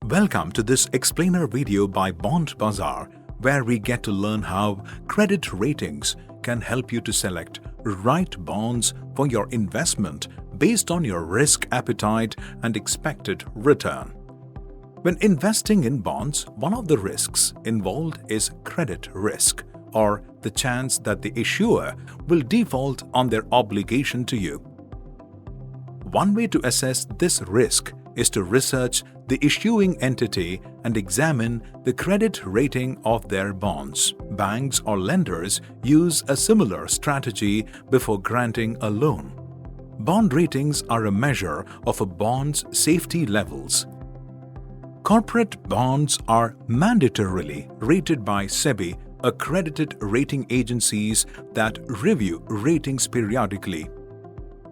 Welcome to this explainer video by Bondbazaar, where we get to learn how credit ratings can help you to select right bonds for your investment based on your risk appetite and expected return. When investing in bonds, one of the risks involved is credit risk, or the chance that the issuer will default on their obligation to you. One way to assess this risk is to research the issuing entity and examine the credit rating of their bonds. Banks or lenders use a similar strategy before granting a loan. Bond ratings are a measure of a bond's safety levels. Corporate bonds are mandatorily rated by SEBI, accredited rating agencies that review ratings periodically.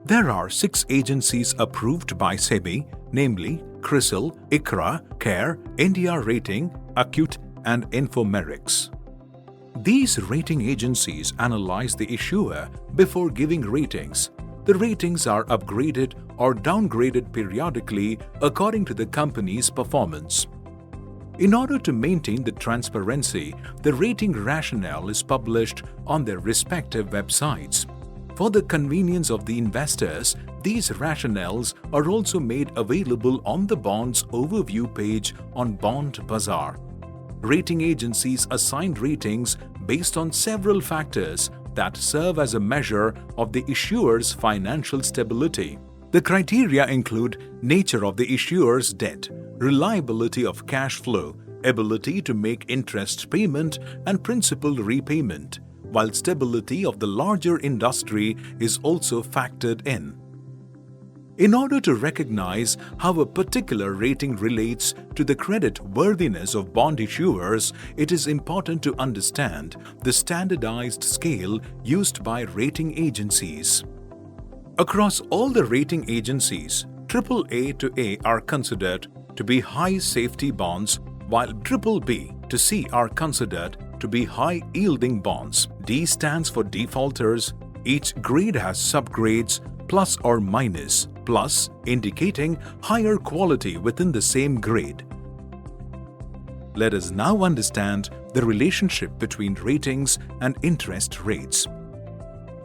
There are 6 agencies approved by SEBI, namely CRISIL, ICRA, CARE, India Rating, Acute, and Infomerics. These rating agencies analyze the issuer before giving ratings. The ratings are upgraded or downgraded periodically according to the company's performance. In order to maintain the transparency, the rating rationale is published on their respective websites. For the convenience of the investors, these rationales are also made available on the bond's overview page on Bondbazaar. Rating agencies assign ratings based on several factors that serve as a measure of the issuer's financial stability. The criteria include nature of the issuer's debt, reliability of cash flow, ability to make interest payment and principal repayment, while stability of the larger industry is also factored in. In order to recognize how a particular rating relates to the credit worthiness of bond issuers, it is important to understand the standardized scale used by rating agencies. Across all the rating agencies, AAA to A are considered to be high safety bonds, while BBB to C are considered to be high-yielding bonds. D stands for defaulters. Each grade has subgrades, plus or minus, plus indicating higher quality within the same grade. Let us now understand the relationship between ratings and interest rates.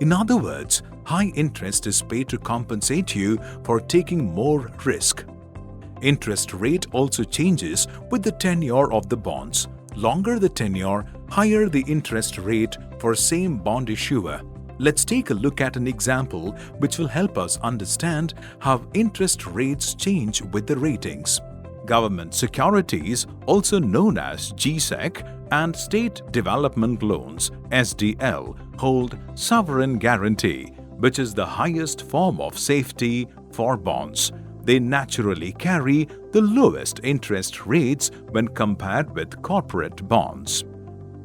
In other words, high interest is paid to compensate you for taking more risk. Interest rate also changes with the tenure of the bonds. Longer the tenure, higher the interest rate for same bond issuer. Let's take a look at an example which will help us understand how interest rates change with the ratings. Government securities, also known as GSEC, and state development loans (SDL) hold sovereign guarantee, which is the highest form of safety for bonds. They naturally carry the lowest interest rates when compared with corporate bonds.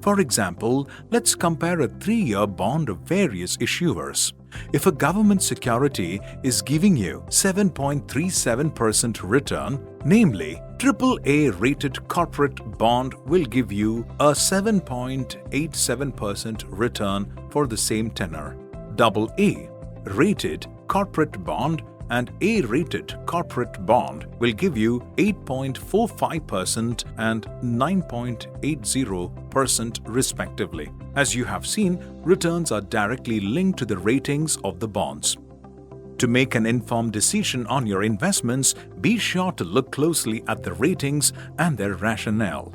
For example, let's compare a 3-year bond of various issuers. If a government security is giving you 7.37% return, namely AAA-rated corporate bond will give you a 7.87% return for the same tenor. AA-rated corporate bond and A-rated corporate bond will give you 8.45% and 9.80% respectively. As you have seen, returns are directly linked to the ratings of the bonds. To make an informed decision on your investments, be sure to look closely at the ratings and their rationale.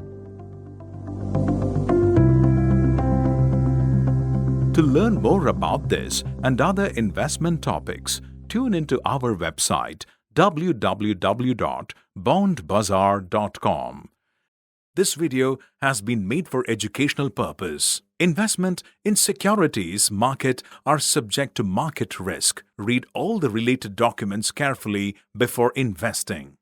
To learn more about this and other investment topics, tune into our website www.bondbazaar.com. This video has been made for educational purpose. Investment in securities market are subject to market risk. Read all the related documents carefully before investing.